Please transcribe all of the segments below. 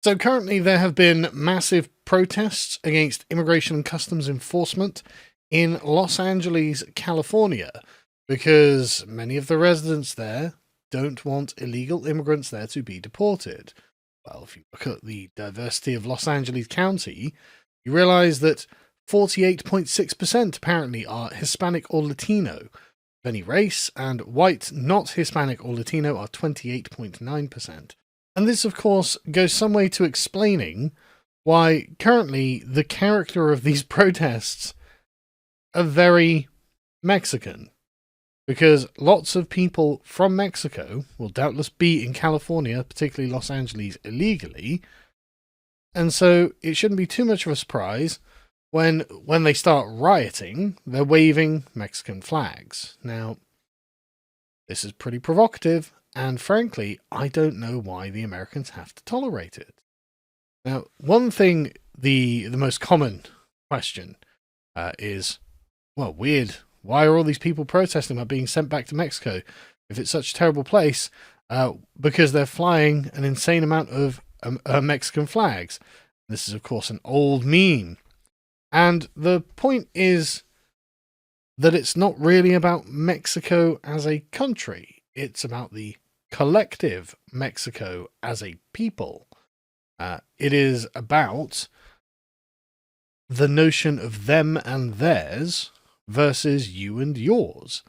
So currently there have been massive protests against immigration and customs enforcement in Los Angeles, California, because many of the residents there don't want illegal immigrants there to be deported. Well, if you look at the diversity of Los Angeles County, you realize that 48.6% apparently are Hispanic or Latino of any race, and white, not Hispanic or Latino are 28.9%. And this, of course, goes some way to explaining why currently the character of these protests are very Mexican. Because lots of people from Mexico will doubtless be in California, particularly Los Angeles, illegally. And so it shouldn't be too much of a surprise when they start rioting, they're waving Mexican flags. Now, this is pretty provocative, and frankly, I don't know why the Americans have to tolerate it. Now, one thing, the most common question is, well, weird. Why are all these people protesting about being sent back to Mexico if it's such a terrible place? Because they're flying an insane amount of Mexican flags. This is, of course, an old meme. And the point is that it's not really about Mexico as a country. It's about the collective Mexico as a people. It is about the notion of them and theirs versus you and yours.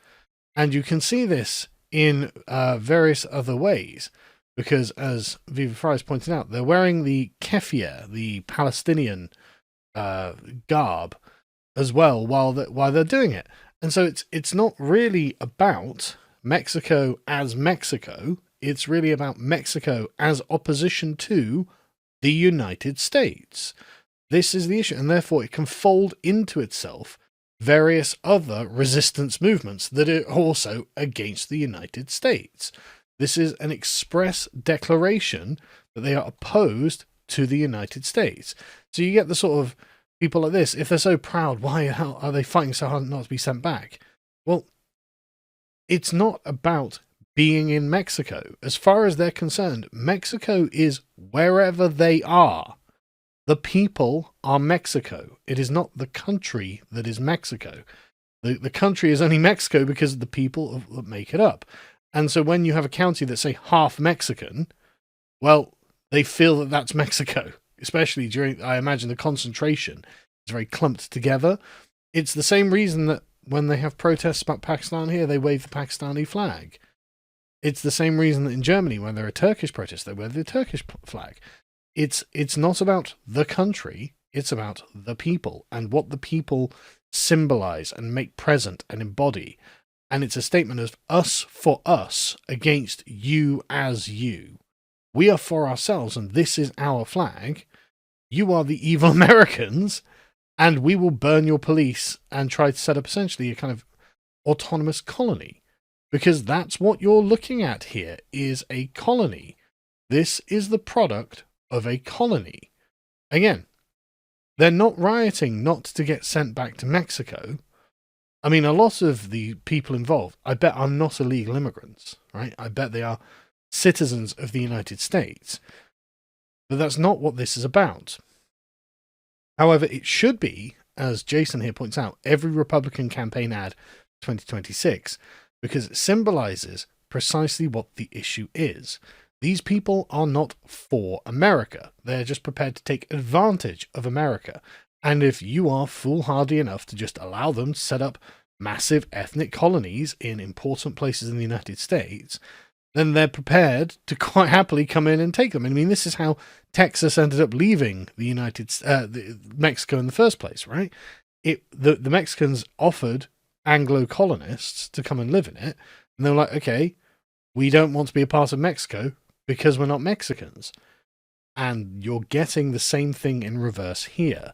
And you can see this in various other ways, because as Viva Fries pointed out, they're wearing the keffiyeh, the Palestinian garb, as well while they're doing it. And so it's not really about Mexico as Mexico. It's really about Mexico as opposition to the United States. This is the issue, and therefore it can fold into itself various other resistance movements that are also against the United States. This is an express declaration that they are opposed to the United States. So you get the sort of people like this, if they're so proud, why are they fighting so hard not to be sent back? Well, it's not about being in Mexico. As far as they're concerned, Mexico is wherever they are. The people are Mexico. It is not the country that is Mexico. The country is only Mexico because of the people that make it up. And so when you have a county that's, say, half Mexican, well, they feel that that's Mexico, especially during, I imagine, the concentration is very clumped together. It's the same reason that when they have protests about Pakistan here, they wave the Pakistani flag. It's the same reason that in Germany, when there are Turkish protests, they wave the Turkish flag. It's not about the country, it's about the people and what the people symbolize and make present and embody. And it's a statement of us for us against you as you. We are for ourselves, and this is our flag. You are the evil Americans, and we will burn your police and try to set up essentially a kind of autonomous colony. Because that's what you're looking at here, is a colony. This is the product of a colony. Again, they're not rioting not to get sent back to Mexico. I mean, a lot of the people involved, I bet, are not illegal immigrants, right? I bet they are citizens of the United States. But that's not what this is about. However, it should be, as Jason here points out, every Republican campaign ad 2026, because it symbolizes precisely what the issue is. These people are not for America. They're just prepared to take advantage of America. And if you are foolhardy enough to just allow them to set up massive ethnic colonies in important places in the United States, then they're prepared to quite happily come in and take them. I mean, this is how Texas ended up leaving the Mexico in the first place, right? The Mexicans offered Anglo colonists to come and live in it, and they were like, okay, we don't want to be a part of Mexico because we're not Mexicans. And you're getting the same thing in reverse here.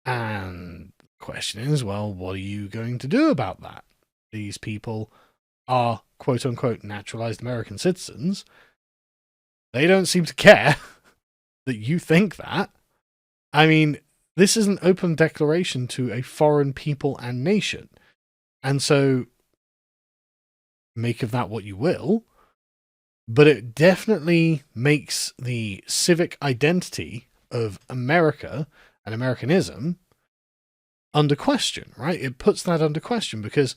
And the question is, well, what are you going to do about that? These people are quote-unquote naturalized American citizens. They don't seem to care that you think that. I mean, this is an open declaration to a foreign people and nation. And so make of that what you will. but it definitely makes the civic identity of America and Americanism under question, right? It puts that under question because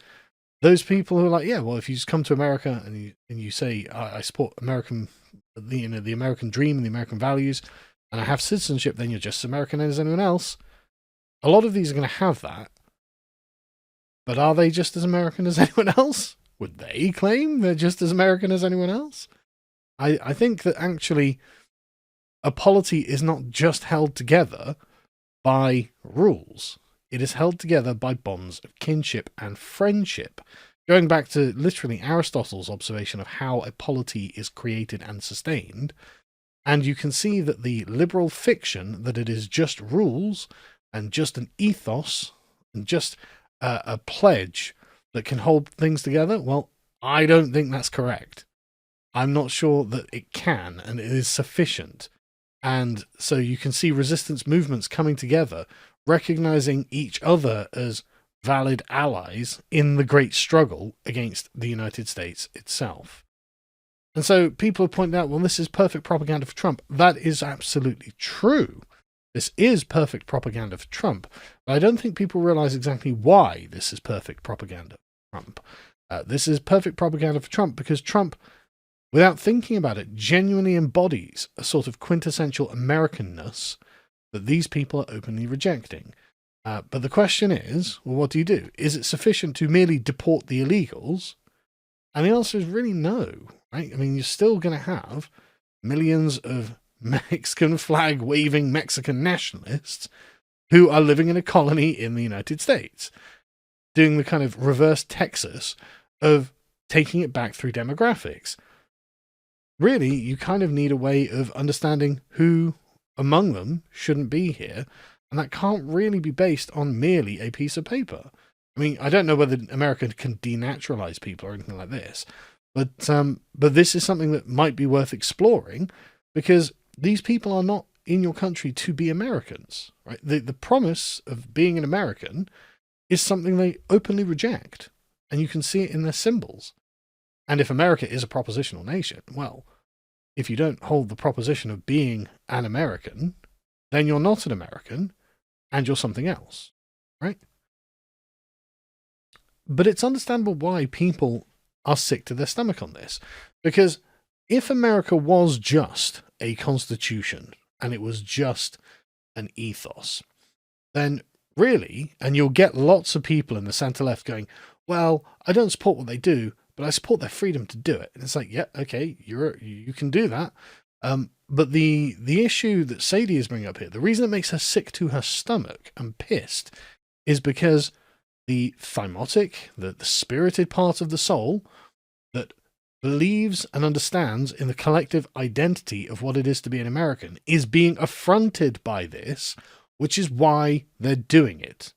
those people who are like, yeah, well, if you just come to America and you say, I support American, the American dream and the American values, and I have citizenship, then you're just as American as anyone else. A lot of these are going to have that. But are they just as American as anyone else? Would they claim they're just as American as anyone else? I think that actually a polity is not just held together by rules. It is held together by bonds of kinship and friendship. Going back to literally Aristotle's observation of how a polity is created and sustained, and you can see that the liberal fiction that it is just rules and just an ethos and just a pledge that can hold things together, well, I don't think that's correct. I'm not sure that it can and it is sufficient. And so you can see resistance movements coming together, recognizing each other as valid allies in the great struggle against the United States itself. And so people have pointed out, well, this is perfect propaganda for Trump. That is absolutely true. This is perfect propaganda for Trump. But I don't think people realize exactly why this is perfect propaganda for Trump. This is perfect propaganda for Trump because Trump, without thinking about it, genuinely embodies a sort of quintessential Americanness that these people are openly rejecting. But the question is, well, what do you do? Is it sufficient to merely deport the illegals? And the answer is really no, right? I mean, you're still going to have millions of Mexican flag waving Mexican nationalists who are living in a colony in the United States, doing the kind of reverse Texas of taking it back through demographics. Really, you kind of need a way of understanding who among them shouldn't be here, and that can't really be based on merely a piece of paper. I mean, I don't know whether America can denaturalize people or anything like this, but this is something that might be worth exploring because these people are not in your country to be Americans, right? The promise of being an American is something they openly reject, and you can see it in their symbols. And if America is a propositional nation, well, if you don't hold the proposition of being an American, then you're not an American, and you're something else, right? But it's understandable why people are sick to their stomach on this, because if America was just a constitution and it was just an ethos, then really, and you'll get lots of people in the center left going, well, I don't support what they do, but I support their freedom to do it. And it's like, yeah, okay, you can do that. But the issue that Sadie is bringing up here, the reason it makes her sick to her stomach and pissed is because the thymotic, the spirited part of the soul that believes and understands in the collective identity of what it is to be an American is being affronted by this, which is why they're doing it.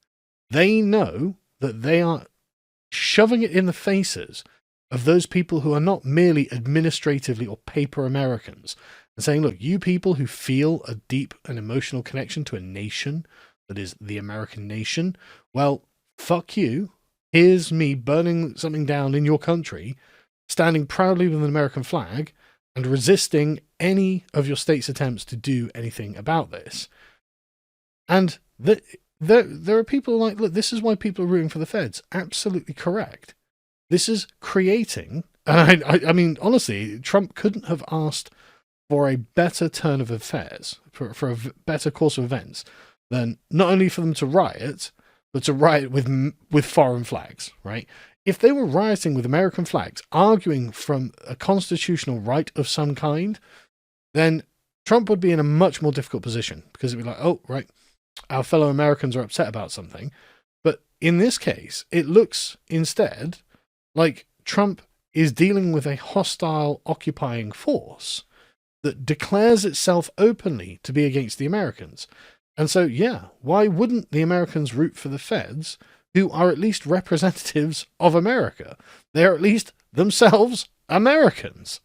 They know that they are shoving it in the faces of those people who are not merely administratively or paper Americans and saying, look, you people who feel a deep and emotional connection to a nation that is the American nation, well, fuck you. Here's me burning something down in your country, standing proudly with an American flag and resisting any of your state's attempts to do anything about this. And there are people like, look, this is why people are rooting for the feds. Absolutely correct. This is creating, and I mean, honestly, Trump couldn't have asked for a better turn of affairs, for a better course of events, than not only for them to riot, but to riot with foreign flags, right? If they were rioting with American flags, arguing from a constitutional right of some kind, then Trump would be in a much more difficult position because it'd be like, oh, right, our fellow Americans are upset about something. But in this case, it looks instead like Trump is dealing with a hostile occupying force that declares itself openly to be against the Americans. And so, yeah, why wouldn't the Americans root for the feds, who are at least representatives of America? They are at least themselves Americans.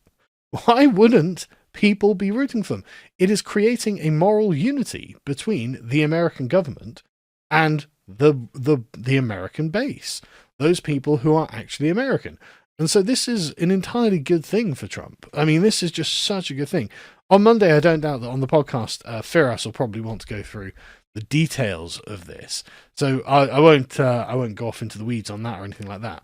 Why wouldn't people be rooting for them? It is creating a moral unity between the American government and the American base. Those people who are actually American. And so this is an entirely good thing for Trump. I mean, this is just such a good thing. On Monday, I don't doubt that on the podcast, Firas will probably want to go through the details of this. So I won't go off into the weeds on that or anything like that.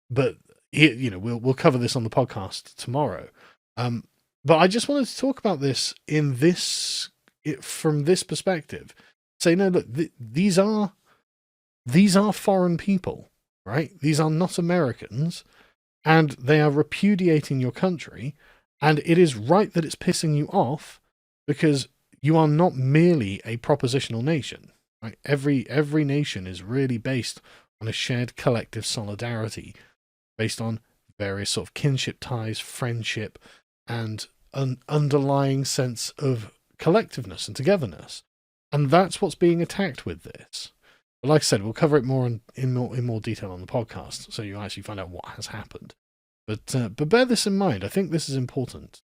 But we'll cover this on the podcast tomorrow. But I just wanted to talk about this from this perspective. Say, no, look, these are foreign people, right? These are not Americans, and they are repudiating your country. And it is right that it's pissing you off, because you are not merely a propositional nation. Right? Every nation is really based on a shared collective solidarity, based on various sort of kinship ties, friendship, and an underlying sense of collectiveness and togetherness. And that's what's being attacked with this. But like I said, we'll cover it more in more detail on the podcast, so you actually find out what has happened. But bear this in mind. I think this is important.